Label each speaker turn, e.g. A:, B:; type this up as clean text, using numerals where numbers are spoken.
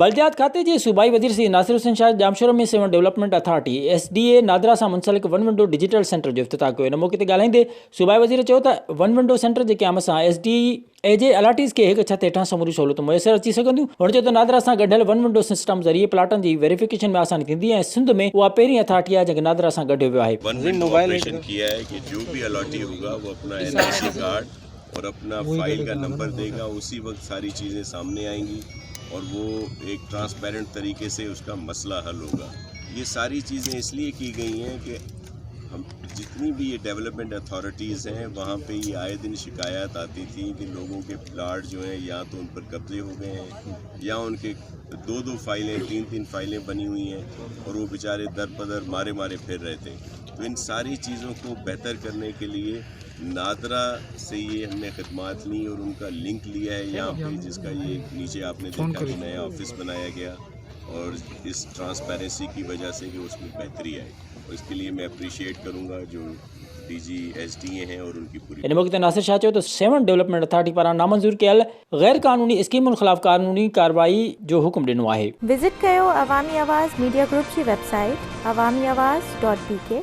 A: बल्दियात खाते जे सूबाई वज़ीर सी नासिर हुसैन शाह जामशोर में seven development authority SDA NADRA सां मुंसलिक वन विंडो डिजिटल सेंटर जो इफ़्तिताह कयो। इन मौक़े ते ॻाल्हाईंदे सूबाई वज़ीर चयो त वन विंडो सेंटर जे क़याम सां SDA जे अलाटीज़ खे हिक छत हेठां समूरी सहूलियतूं मुयसरु अची सघंदियूं। हुन चयो त नादरा सां गॾियल वन विंडो सिस्टम ज़रिए प्लाटनि जी वेरिफिकेशन में आसानी थींदी ऐं सिंध में उहा पहिरीं अथॉरिटी आहे जंहिंखे नादरा सां गॾियो वियो आहे।
B: वन विंडो ऑपरेशन किया है कि जो भी अलॉटी होगा वो अपना NIC कार्ड और अपना फाइल का नंबर देगा, उसी वक्त सारी चीज़ें सामने आएंगी और वो एक ट्रांसपेरेंट तरीके से उसका मसला हल होगा। ये सारी चीज़ें इसलिए की गई हैं कि हम जितनी भी ये डेवलपमेंट अथॉरिटीज़ हैं वहाँ पे ये आए दिन शिकायत आती थी कि लोगों के प्लाट जो हैं या तो उन पर कब्जे हो गए हैं या उनके दो फाइलें तीन फाइलें बनी हुई हैं और वो बेचारे दर बदर मारे मारे फिर रहे थे। तो इन सारी चीज़ों को बेहतर करने के लिए नादरा से ये हमने खिदमात ली और उनका लिंक लिया है यहाँ पे, जिसका ये नीचे आपने देखा कि नया ऑफिस बनाया गया और इस ट्रांसपेरेंसी की वजह से कि उसमें बेहतरी आई और इसके लिए मैं अप्रिशिएट करूँगा जो DG SDA हैं और उनकी पूरी।
A: इन मौक़े ते नासिर शाह चयो त सेवन डेवलपमेंट अथॉरिटी पारां नामंज़ूर कयल गैर कानूनी स्कीमुनि ख़िलाफ़ कानूनी कार्रवाई जो हुकुम ॾिनो आहे।
C: विज़िट कयो अवामी आवाज़ मीडिया ग्रुप जी वेबसाइट awamiawaz.pk